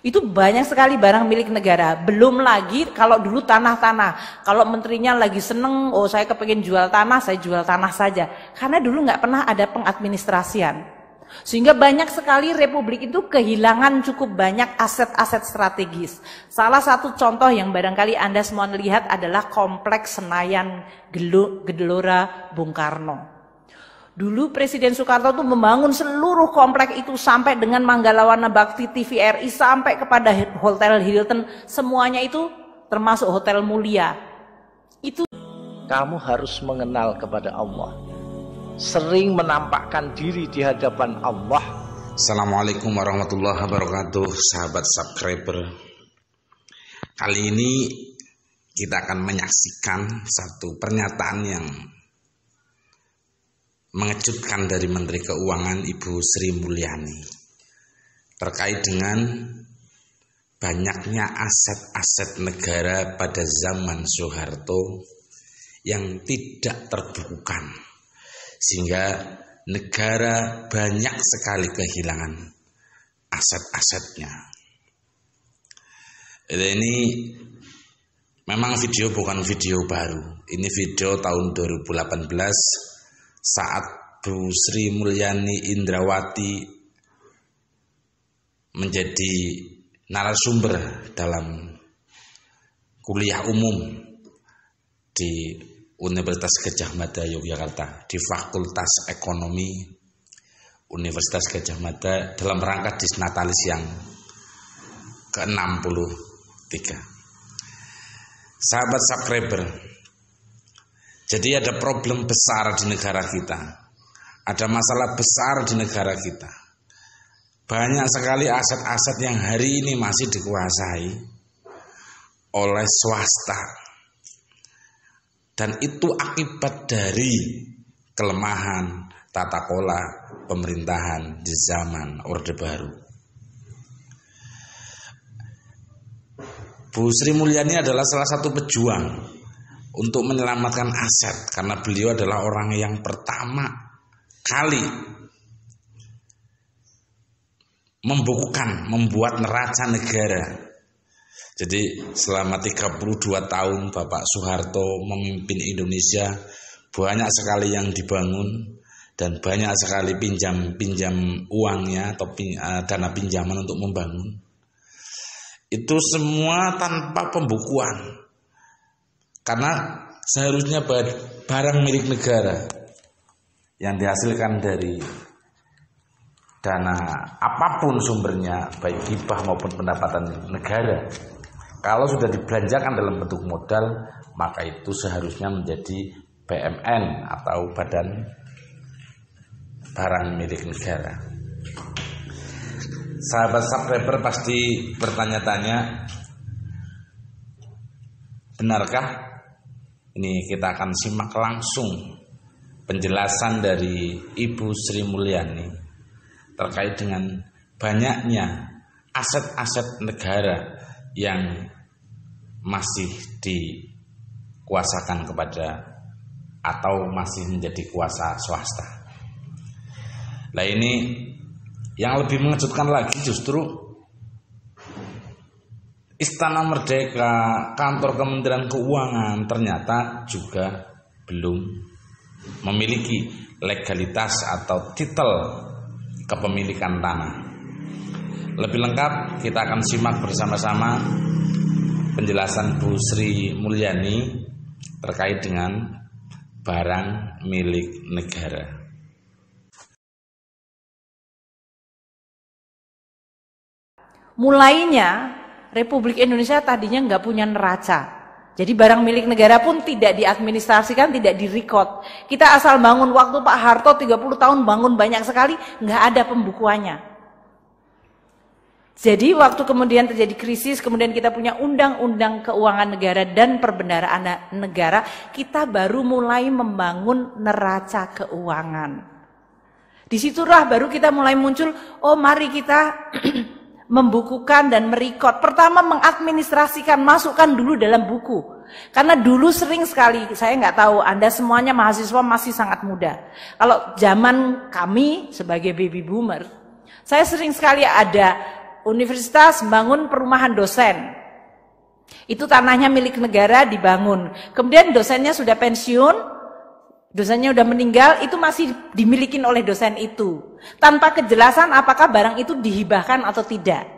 Itu banyak sekali barang milik negara. Belum lagi kalau dulu tanah-tanah. Kalau menterinya lagi seneng, oh saya kepengen jual tanah, saya jual tanah saja. Karena dulu nggak pernah ada pengadministrasian. Sehingga banyak sekali republik itu kehilangan cukup banyak aset-aset strategis. Salah satu contoh yang barangkali Anda semua lihat adalah kompleks Senayan Gelora Bung Karno. Dulu Presiden Soekarno itu membangun seluruh kompleks itu sampai dengan Manggalawana Bakti TVRI sampai kepada Hotel Hilton, semuanya itu termasuk Hotel Mulia. Itu kamu harus mengenal kepada Allah, sering menampakkan diri di hadapan Allah. Assalamualaikum warahmatullahi wabarakatuh, sahabat subscriber. Kali ini kita akan menyaksikan satu pernyataan yang mengejutkan dari Menteri Keuangan Ibu Sri Mulyani terkait dengan banyaknya aset-aset negara pada zaman Soeharto yang tidak terbukukan, sehingga negara banyak sekali kehilangan aset-asetnya. Ini memang video bukan video baru, ini video tahun 2018 saat Bu Sri Mulyani Indrawati menjadi narasumber dalam kuliah umum di Universitas Gadjah Mada Yogyakarta, di Fakultas Ekonomi Universitas Gadjah Mada dalam rangka Disnatalis yang ke-63. Sahabat subscriber, jadi ada problem besar di negara kita, ada masalah besar di negara kita. Banyak sekali aset-aset yang hari ini masih dikuasai oleh swasta. Dan itu akibat dari kelemahan tata kelola pemerintahan di zaman Orde Baru. Bu Sri Mulyani adalah salah satu pejuang untuk menyelamatkan aset, karena beliau adalah orang yang pertama kali membuat neraca negara. Jadi selama 32 tahun Bapak Soeharto memimpin Indonesia, banyak sekali yang dibangun dan banyak sekali pinjam uangnya atau dana pinjaman untuk membangun. Itu semua tanpa pembukuan. Karena seharusnya barang milik negara yang dihasilkan dari dana apapun sumbernya, baik hibah maupun pendapatan negara, kalau sudah dibelanjakan dalam bentuk modal, maka itu seharusnya menjadi BMN atau Badan Barang Milik Negara. Sahabat subscriber pasti bertanya-tanya, benarkah? Ini kita akan simak langsung penjelasan dari Ibu Sri Mulyani terkait dengan banyaknya aset-aset negara yang masih dikuasakan kepada atau masih menjadi kuasa swasta. Nah, ini yang lebih mengejutkan lagi justru Istana Merdeka, kantor Kementerian Keuangan ternyata juga belum memiliki legalitas atau titel kepemilikan tanah. Lebih lengkap kita akan simak bersama-sama penjelasan Bu Sri Mulyani terkait dengan barang milik negara. mulainya Republik Indonesia tadinya nggak punya neraca. Jadi barang milik negara pun tidak diadministrasikan, tidak direkod. Kita asal bangun, waktu Pak Harto 30 tahun bangun banyak sekali, nggak ada pembukuannya. Jadi waktu kemudian terjadi krisis, kemudian kita punya undang-undang keuangan negara dan perbendaharaan negara, kita baru mulai membangun neraca keuangan. Disitulah baru kita mulai muncul, oh mari kita membukukan dan merekod. Pertama mengadministrasikan, masukkan dulu dalam buku. Karena dulu sering sekali, saya nggak tahu, Anda semuanya mahasiswa masih sangat muda. Kalau zaman kami sebagai baby boomer, saya sering sekali ada universitas bangun perumahan dosen. Itu tanahnya milik negara dibangun. Kemudian dosennya sudah pensiun, dosennya sudah meninggal, itu masih dimiliki oleh dosen itu. Tanpa kejelasan apakah barang itu dihibahkan atau tidak.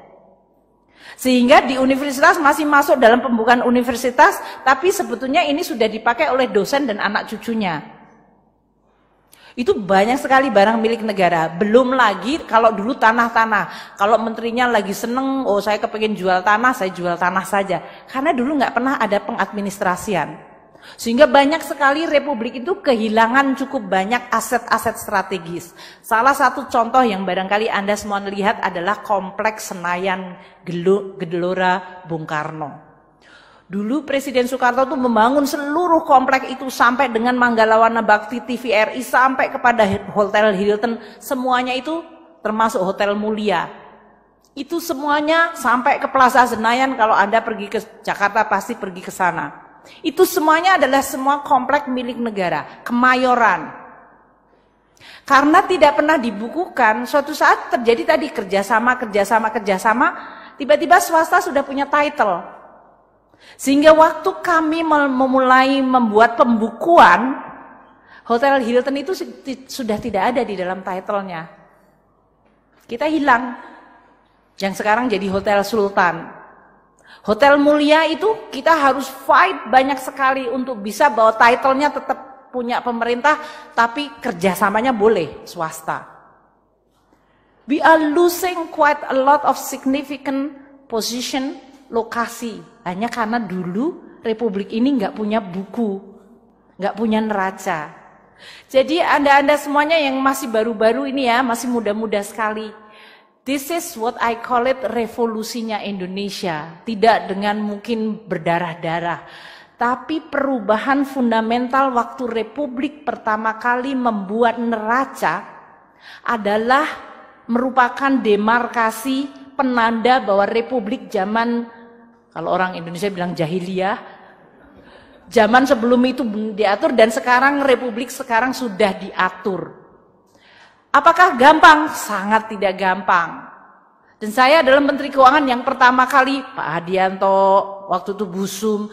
Sehingga di universitas masih masuk dalam pembukaan universitas, tapi sebetulnya ini sudah dipakai oleh dosen dan anak cucunya. Itu banyak sekali barang milik negara. Belum lagi kalau dulu tanah-tanah. Kalau menterinya lagi seneng, oh saya kepengen jual tanah, saya jual tanah saja. Karena dulu nggak pernah ada pengadministrasian. Sehingga banyak sekali republik itu kehilangan cukup banyak aset-aset strategis. Salah satu contoh yang barangkali Anda semua lihat adalah Kompleks Senayan Gelora Bung Karno. Dulu Presiden Soekarno itu membangun seluruh kompleks itu sampai dengan Manggalawana Bakti TVRI sampai kepada Hotel Hilton, semuanya itu termasuk Hotel Mulia. Itu semuanya sampai ke Plaza Senayan, kalau Anda pergi ke Jakarta pasti pergi ke sana. Itu semuanya adalah semua kompleks milik negara, Kemayoran. Karena tidak pernah dibukukan, suatu saat terjadi tadi kerjasama, tiba-tiba swasta sudah punya title. Sehingga waktu kami memulai membuat pembukuan, Hotel Hilton itu sudah tidak ada di dalam title-nya. Kita hilang. Yang sekarang jadi Hotel Sultan. Hotel Mulia itu kita harus fight banyak sekali untuk bisa bahwa title-nya tetap punya pemerintah, tapi kerjasamanya boleh swasta. We are losing quite a lot of significant position, lokasi, hanya karena dulu republik ini nggak punya buku, nggak punya neraca. Jadi Anda semuanya yang masih baru-baru ini ya, masih muda-muda sekali. This is what I call it revolusinya Indonesia. Tidak dengan mungkin berdarah-darah, tapi perubahan fundamental waktu republik pertama kali membuat neraca adalah merupakan demarkasi penanda bahwa republik zaman, kalau orang Indonesia bilang jahiliyah, zaman sebelum itu diatur dan sekarang republik sekarang sudah diatur. Apakah gampang? Sangat tidak gampang. Dan saya adalah Menteri Keuangan yang pertama kali, Pak Hadianto, waktu itu Busum,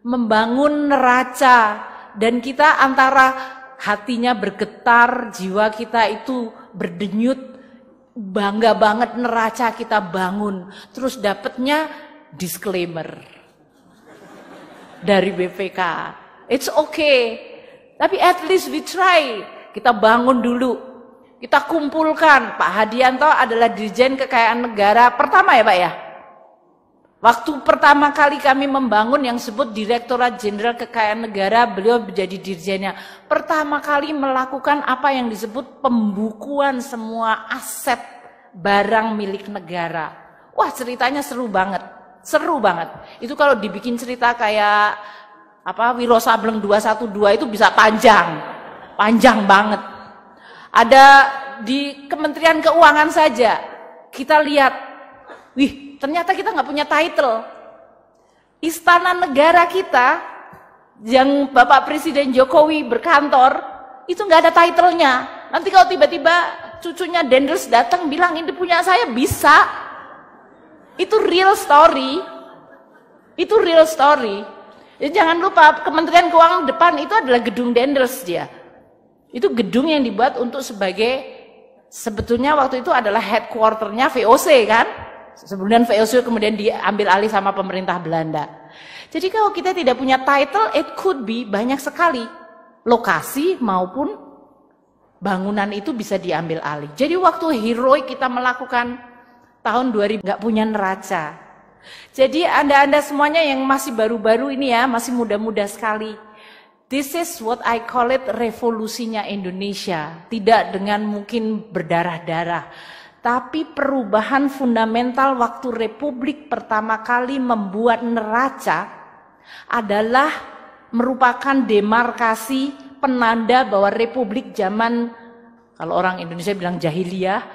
membangun neraca. Dan kita antara hatinya bergetar, jiwa kita itu berdenyut, bangga banget neraca kita bangun. Terus dapatnya disclaimer dari BPK. It's okay. Tapi at least we try. Kita bangun dulu. Kita kumpulkan. Pak Hadianto adalah Dirjen Kekayaan Negara pertama ya Pak ya. Waktu pertama kali kami membangun yang disebut Direktorat Jenderal Kekayaan Negara, beliau menjadi dirjennya. Pertama kali melakukan apa yang disebut pembukuan semua aset barang milik negara. Wah, ceritanya seru banget. Seru banget. Itu kalau dibikin cerita kayak Wiro Sableng 212 itu bisa panjang. Panjang banget. Ada di Kementerian Keuangan saja, kita lihat, wih ternyata kita nggak punya title. Istana negara kita, yang Bapak Presiden Jokowi berkantor, itu nggak ada titlenya. Nanti kalau tiba-tiba cucunya Dendels datang bilang ini punya saya, bisa. Itu real story. Itu real story. Jadi jangan lupa Kementerian Keuangan depan itu adalah gedung Dendels dia. Itu gedung yang dibuat untuk sebagai, sebetulnya waktu itu adalah headquarternya VOC kan. Sebelumnya VOC kemudian diambil alih sama pemerintah Belanda. Jadi kalau kita tidak punya title, it could be banyak sekali lokasi maupun bangunan itu bisa diambil alih. Jadi waktu heroik kita melakukan tahun 2000 nggak punya neraca. Jadi Anda semuanya yang masih baru-baru ini ya, masih muda-muda sekali. This is what I call it revolusinya Indonesia. Tidak dengan mungkin berdarah-darah, tapi perubahan fundamental waktu republik pertama kali membuat neraca adalah merupakan demarkasi penanda bahwa republik zaman, kalau orang Indonesia bilang jahiliyah,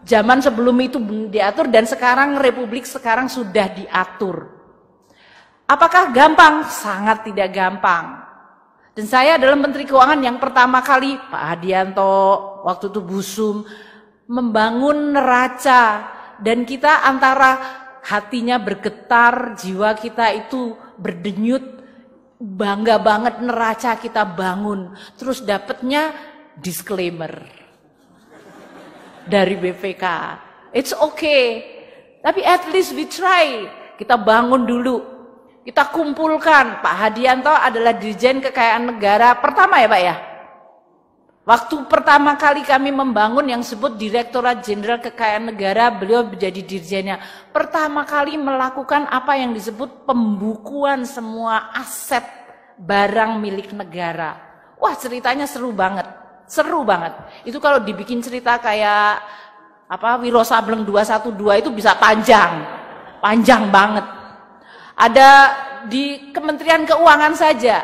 zaman sebelum itu diatur dan sekarang republik sekarang sudah diatur. Apakah gampang? Sangat tidak gampang. Dan saya adalah Menteri Keuangan yang pertama kali, Pak Hadianto, waktu itu Busum, membangun neraca. dan kita antara hatinya bergetar, jiwa kita itu berdenyut, bangga banget neraca kita bangun, terus dapatnya disclaimer dari BPK. It's okay, tapi at least we try. Kita bangun dulu, kita kumpulkan. Pak Hadianto adalah Dirjen Kekayaan Negara pertama ya Pak ya. Waktu pertama kali kami membangun yang disebut Direktorat Jenderal Kekayaan Negara, beliau menjadi dirjennya. Pertama kali melakukan apa yang disebut pembukuan semua aset barang milik negara. Wah, ceritanya seru banget. Seru banget. Itu kalau dibikin cerita kayak Wiro Sableng 212 itu bisa panjang. Panjang banget. Ada di Kementerian Keuangan saja.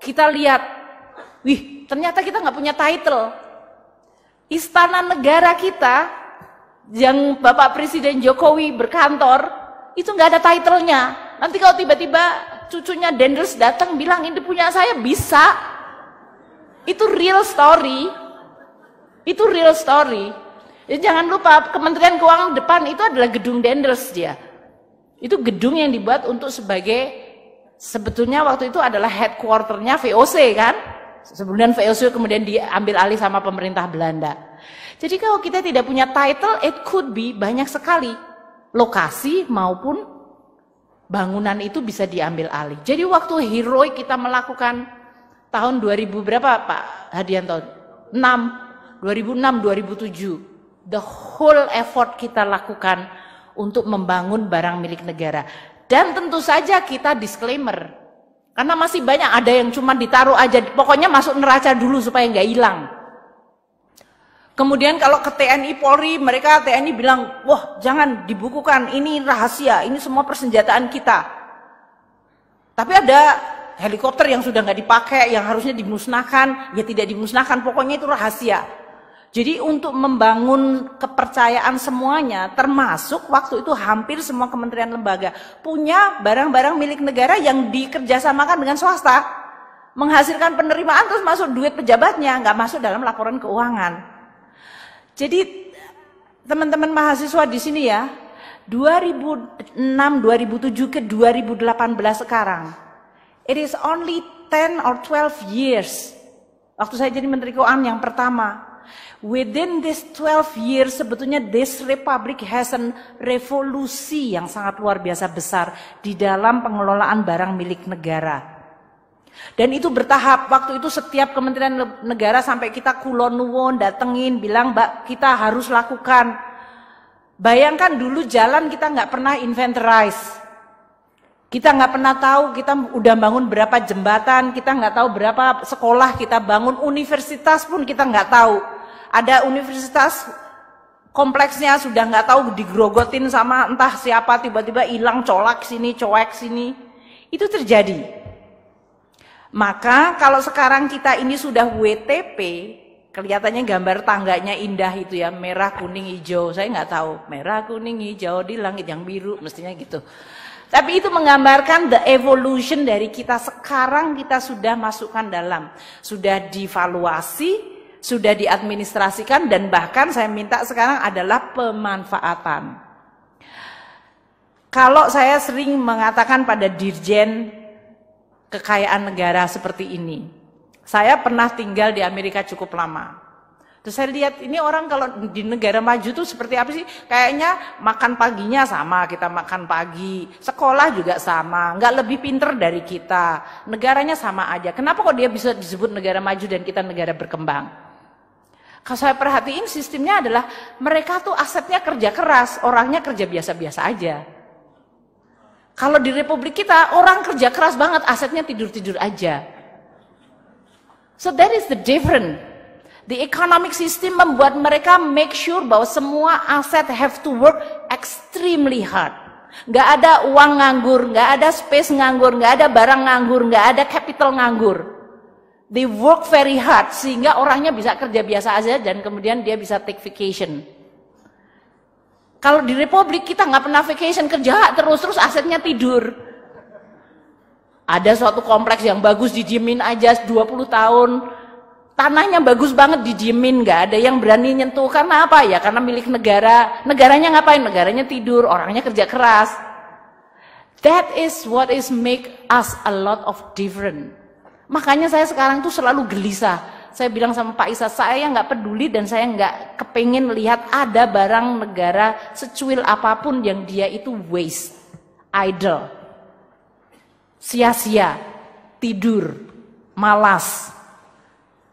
Kita lihat, wih, ternyata kita nggak punya title. Istana negara kita yang Bapak Presiden Jokowi berkantor itu nggak ada titlenya. Nanti kalau tiba-tiba cucunya Dendels datang bilang ini punya saya, bisa. Itu real story. Itu real story. Jadi jangan lupa Kementerian Keuangan depan itu adalah gedung Dendels dia. Itu gedung yang dibuat untuk sebagai, sebetulnya waktu itu adalah headquarternya VOC kan. Sebelumnya VOC kemudian diambil alih sama pemerintah Belanda. Jadi kalau kita tidak punya title, it could be banyak sekali lokasi maupun bangunan itu bisa diambil alih. Jadi waktu heroik kita melakukan tahun 2000 berapa Pak Hadianto? 2006-2007. The whole effort kita lakukan untuk membangun barang milik negara. Dan tentu saja kita disclaimer. Karena masih banyak ada yang cuma ditaruh aja, pokoknya masuk neraca dulu supaya nggak hilang. Kemudian kalau ke TNI Polri, mereka TNI bilang, wah jangan dibukukan, ini rahasia, ini semua persenjataan kita. Tapi ada helikopter yang sudah nggak dipakai, yang harusnya dimusnahkan, ya tidak dimusnahkan, pokoknya itu rahasia. Jadi untuk membangun kepercayaan semuanya, termasuk waktu itu hampir semua kementerian lembaga punya barang-barang milik negara yang dikerjasamakan dengan swasta, menghasilkan penerimaan terus masuk duit pejabatnya, nggak masuk dalam laporan keuangan. Jadi teman-teman mahasiswa di sini ya, 2006, 2007 ke 2018 sekarang, it is only 10 or 12 years. Waktu saya jadi Menteri Keuangan yang pertama. Within this 12 years sebetulnya this republic has a revolusi yang sangat luar biasa besar di dalam pengelolaan barang milik negara. Dan itu bertahap. Waktu itu setiap kementerian negara sampai kita kulon nuwun datengin bilang, Mbak, kita harus lakukan. Bayangkan dulu jalan kita nggak pernah inventorize. Kita nggak pernah tahu kita udah bangun berapa jembatan, kita nggak tahu berapa sekolah kita bangun, universitas pun kita nggak tahu. Ada universitas kompleksnya sudah nggak tahu digrogotin sama entah siapa, tiba-tiba hilang, colak sini, coek sini. Itu terjadi. Maka kalau sekarang kita ini sudah WTP, kelihatannya gambar tangganya indah itu ya, merah, kuning, hijau. Saya nggak tahu, merah, kuning, hijau di langit yang biru, mestinya gitu. Tapi itu menggambarkan the evolution dari kita sekarang, kita sudah masukkan dalam, sudah divaluasi, sudah diadministrasikan, dan bahkan saya minta sekarang adalah pemanfaatan. Kalau saya sering mengatakan pada Dirjen Kekayaan Negara seperti ini, saya pernah tinggal di Amerika cukup lama. Terus saya lihat ini orang kalau di negara maju tuh seperti apa sih? Kayaknya makan paginya sama, kita makan pagi, sekolah juga sama, nggak lebih pinter dari kita, negaranya sama aja. Kenapa kok dia bisa disebut negara maju dan kita negara berkembang? Kalau saya perhatiin sistemnya adalah mereka tuh asetnya kerja keras, orangnya kerja biasa-biasa aja. Kalau di Republik kita orang kerja keras banget, asetnya tidur-tidur aja. So that is the difference. The economic system membuat mereka make sure bahwa semua aset have to work extremely hard. Nggak ada uang nganggur, nggak ada space nganggur, nggak ada barang nganggur, nggak ada capital nganggur. They work very hard sehingga orangnya bisa kerja biasa aja dan kemudian dia bisa take vacation. Kalau di Republik kita nggak pernah vacation, kerja terus asetnya tidur. Ada suatu kompleks yang bagus didiemin aja 20 tahun, tanahnya bagus banget didiemin, nggak ada yang berani nyentuh. Karena apa ya? Karena milik negara. Negaranya ngapain? Negaranya tidur, orangnya kerja keras. That is what is make us a lot of different. Makanya saya sekarang tuh selalu gelisah. Saya bilang sama Pak Isa, saya nggak peduli dan saya nggak kepengen lihat ada barang negara secuil apapun yang dia itu waste, idle, sia-sia, tidur, malas.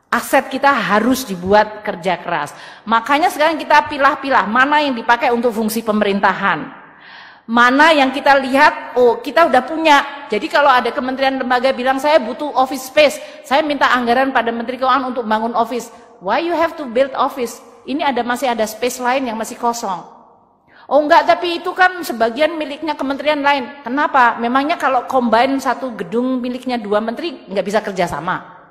Aset kita harus dibuat kerja keras. Makanya sekarang kita pilah-pilah mana yang dipakai untuk fungsi pemerintahan. Mana yang kita lihat, oh kita udah punya. Jadi kalau ada kementerian lembaga bilang saya butuh office space, saya minta anggaran pada Menteri Keuangan untuk bangun office. Why you have to build office? Ini masih ada space lain yang masih kosong. Oh enggak, tapi itu kan sebagian miliknya kementerian lain. Kenapa? Memangnya kalau combine satu gedung miliknya 2 menteri nggak bisa kerjasama?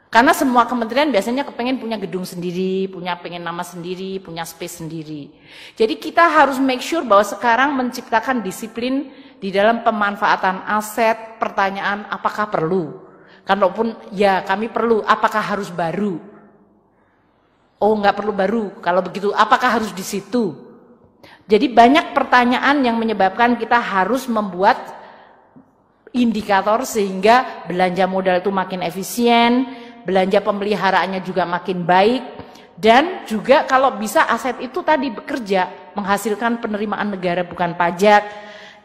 Karena semua kementerian biasanya kepengen punya gedung sendiri, pengen nama sendiri, punya space sendiri. Jadi kita harus make sure bahwa sekarang menciptakan disiplin di dalam pemanfaatan aset. Pertanyaan, apakah perlu? Kalaupun ya kami perlu, apakah harus baru? Oh nggak perlu baru, kalau begitu apakah harus di situ? Jadi banyak pertanyaan yang menyebabkan kita harus membuat indikator sehingga belanja modal itu makin efisien, belanja pemeliharaannya juga makin baik, dan juga kalau bisa aset itu tadi bekerja, menghasilkan penerimaan negara bukan pajak,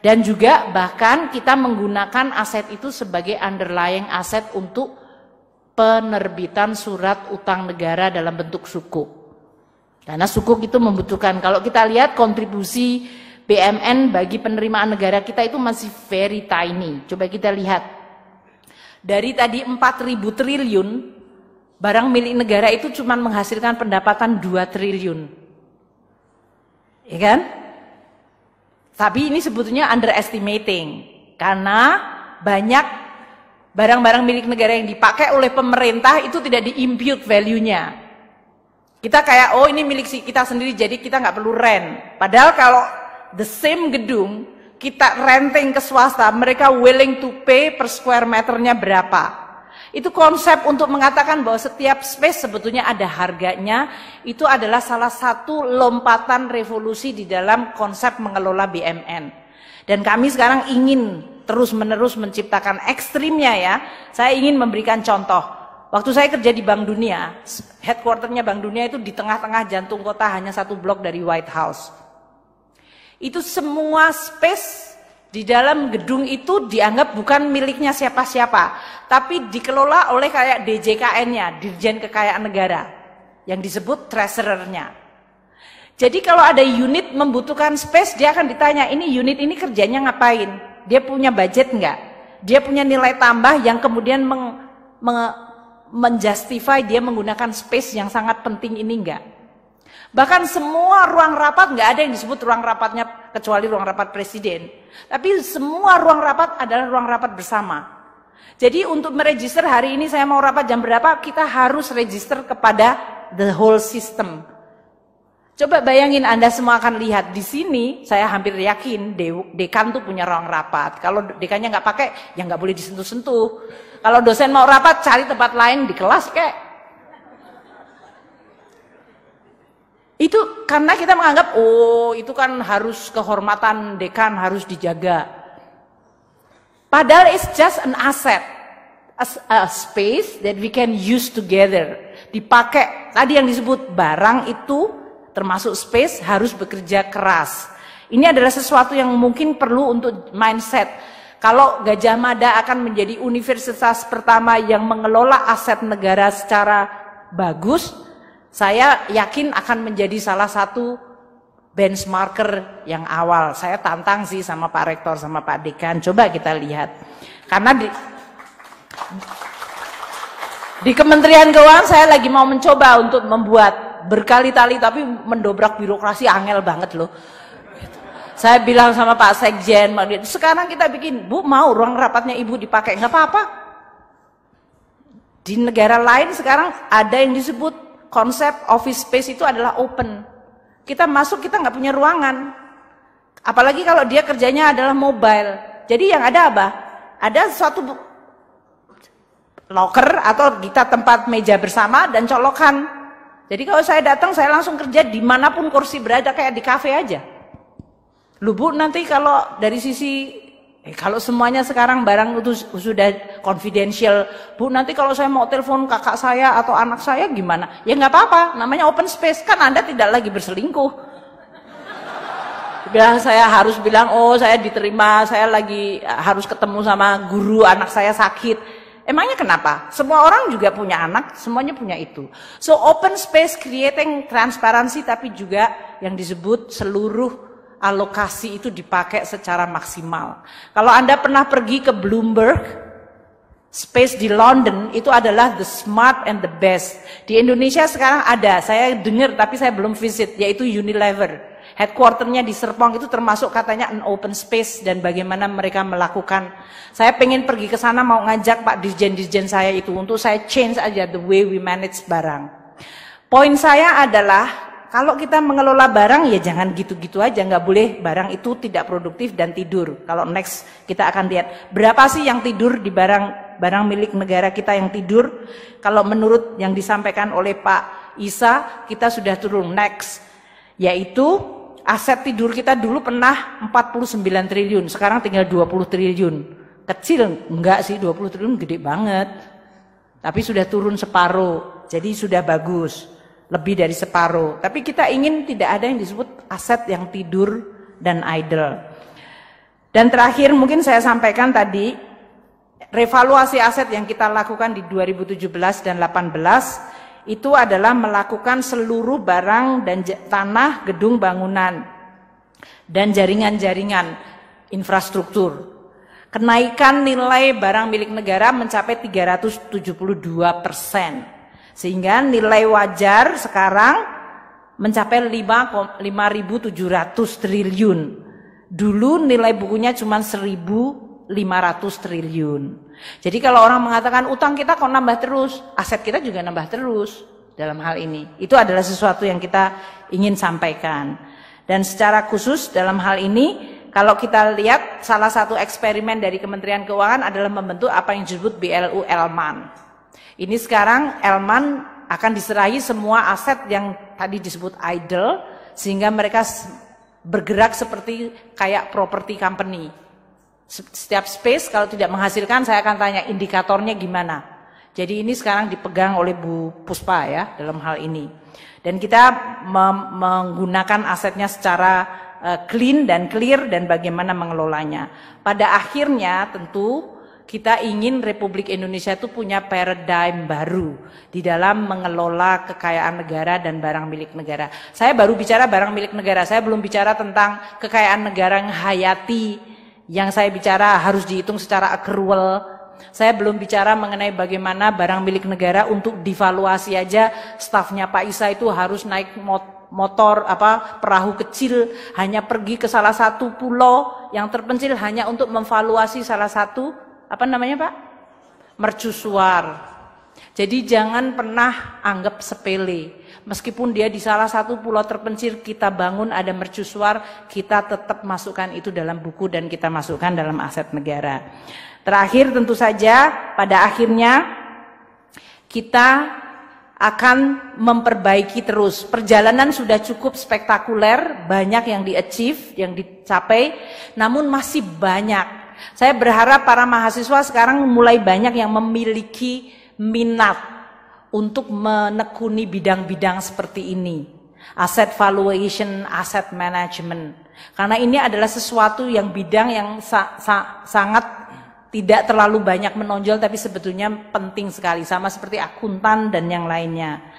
dan juga bahkan kita menggunakan aset itu sebagai underlying aset untuk penerbitan surat utang negara dalam bentuk sukuk. Karena sukuk itu membutuhkan, kalau kita lihat kontribusi BMN bagi penerimaan negara kita itu masih very tiny. Coba kita lihat. Dari tadi 4.000 triliun, barang milik negara itu cuma menghasilkan pendapatan 2 triliun. Ya kan? Tapi ini sebetulnya underestimating. Karena banyak barang-barang milik negara yang dipakai oleh pemerintah itu tidak di-impute value-nya. Kita kayak, oh ini milik kita sendiri jadi kita nggak perlu rent. Padahal kalau the same gedung, kita renting ke swasta, mereka willing to pay per square meternya berapa. Itu konsep untuk mengatakan bahwa setiap space sebetulnya ada harganya. Itu adalah salah satu lompatan revolusi di dalam konsep mengelola BMN. Dan kami sekarang ingin terus-menerus menciptakan ekstrimnya ya. Saya ingin memberikan contoh. Waktu saya kerja di Bank Dunia, headquarternya Bank Dunia itu di tengah-tengah jantung kota, hanya 1 blok dari White House. Itu semua space di dalam gedung itu dianggap bukan miliknya siapa-siapa, tapi dikelola oleh kayak DJKN-nya, Dirjen Kekayaan Negara, yang disebut treasurer-nya. Jadi kalau ada unit membutuhkan space, dia akan ditanya, ini unit ini kerjanya ngapain? Dia punya budget enggak? Dia punya nilai tambah yang kemudian menjustify dia menggunakan space yang sangat penting ini enggak? Bahkan semua ruang rapat, nggak ada yang disebut ruang rapatnya kecuali ruang rapat presiden. Tapi semua ruang rapat adalah ruang rapat bersama. Jadi untuk meregister hari ini saya mau rapat jam berapa, kita harus register kepada the whole system. Coba bayangin, Anda semua akan lihat di sini, saya hampir yakin dekan tuh punya ruang rapat. Kalau dekannya nggak pakai, ya nggak boleh disentuh-sentuh. Kalau dosen mau rapat, cari tempat lain di kelas kayak. Itu karena kita menganggap, oh itu kan harus kehormatan dekan, harus dijaga. Padahal it's just an asset, a space that we can use together. Dipakai, tadi yang disebut barang itu termasuk space harus bekerja keras. Ini adalah sesuatu yang mungkin perlu untuk mindset. Kalau Gajah Mada akan menjadi universitas pertama yang mengelola aset negara secara bagus, saya yakin akan menjadi salah satu benchmarker yang awal. Saya tantang sih sama Pak Rektor, sama Pak Dekan. Coba kita lihat. Karena di Kementerian Keuangan saya lagi mau mencoba untuk membuat berkali-kali, tapi mendobrak birokrasi angel banget loh. Saya bilang sama Pak Sekjen, sekarang kita bikin, Bu mau ruang rapatnya Ibu dipakai, nggak apa-apa. Di negara lain sekarang ada yang disebut konsep office space itu adalah open. Kita masuk, kita nggak punya ruangan. Apalagi kalau dia kerjanya adalah mobile. Jadi yang ada apa? Ada suatu loker atau kita tempat meja bersama dan colokan. Jadi kalau saya datang saya langsung kerja dimanapun kursi berada, kayak di kafe aja. Lu Bu, nanti kalau dari sisi kalau semuanya sekarang barang itu sudah confidential, Bu, nanti kalau saya mau telepon kakak saya atau anak saya gimana? Ya nggak apa-apa, namanya open space, kan Anda tidak lagi berselingkuh. Saya harus bilang, oh saya diterima, saya lagi harus ketemu sama guru, anak saya sakit. Emangnya kenapa? Semua orang juga punya anak, semuanya punya itu. So open space creating transparansi, tapi juga yang disebut seluruh alokasi itu dipakai secara maksimal. Kalau Anda pernah pergi ke Bloomberg Space di London, itu adalah the smart and the best. Di Indonesia sekarang ada, saya dengar tapi saya belum visit, yaitu Unilever. Headquarternya di Serpong, itu termasuk katanya an open space dan bagaimana mereka melakukan. Saya pengen pergi ke sana, mau ngajak Pak Dirjen-Dirjen saya itu untuk saya change aja the way we manage barang. Poin saya adalah kalau kita mengelola barang ya jangan gitu-gitu aja, nggak boleh barang itu tidak produktif dan tidur. Kalau next kita akan lihat berapa sih yang tidur di barang milik negara kita yang tidur. Kalau menurut yang disampaikan oleh Pak Isa, kita sudah turun next, yaitu aset tidur kita dulu pernah 49 triliun, sekarang tinggal 20 triliun. Kecil enggak sih, 20 triliun gede banget. Tapi sudah turun separuh, jadi sudah bagus. Lebih dari separuh. Tapi kita ingin tidak ada yang disebut aset yang tidur dan idle. Dan terakhir mungkin saya sampaikan tadi, revaluasi aset yang kita lakukan di 2017 dan 2018 itu adalah melakukan seluruh barang dan tanah, gedung bangunan dan jaringan-jaringan infrastruktur. Kenaikan nilai barang milik negara mencapai 372%. Sehingga nilai wajar sekarang mencapai 5.700 triliun. Dulu nilai bukunya cuma 1.500 triliun. Jadi kalau orang mengatakan utang kita kok nambah terus, aset kita juga nambah terus dalam hal ini. Itu adalah sesuatu yang kita ingin sampaikan. Dan secara khusus dalam hal ini, kalau kita lihat salah satu eksperimen dari Kementerian Keuangan adalah membentuk apa yang disebut BLU Elman. Ini sekarang Elman akan diserahi semua aset yang tadi disebut idle, sehingga mereka bergerak seperti kayak property company. Setiap space kalau tidak menghasilkan, saya akan tanya indikatornya gimana. Jadi ini sekarang dipegang oleh Bu Puspa ya dalam hal ini. Dan kita menggunakan asetnya secara clean dan clear dan bagaimana mengelolanya. Pada akhirnya tentu kita ingin Republik Indonesia itu punya paradigm baru di dalam mengelola kekayaan negara dan barang milik negara. Saya baru bicara barang milik negara, saya belum bicara tentang kekayaan negara yang hayati, yang saya bicara harus dihitung secara accrual. Saya belum bicara mengenai bagaimana barang milik negara untuk divaluasi aja, stafnya Pak Isa itu harus naik motor perahu kecil, hanya pergi ke salah satu pulau yang terpencil hanya untuk memvaluasi salah satu Pak? Mercusuar. Jadi jangan pernah anggap sepele. Meskipun dia di salah satu pulau terpencil kita bangun ada mercusuar, kita tetap masukkan itu dalam buku dan kita masukkan dalam aset negara. Terakhir tentu saja pada akhirnya kita akan memperbaiki terus. Perjalanan sudah cukup spektakuler, banyak yang di-achieve, yang dicapai, namun masih banyak. Saya berharap para mahasiswa sekarang mulai banyak yang memiliki minat untuk menekuni bidang-bidang seperti ini. Asset valuation, asset management. Karena ini adalah sesuatu yang bidang yang sangat tidak terlalu banyak menonjol tapi sebetulnya penting sekali. Sama seperti akuntan dan yang lainnya.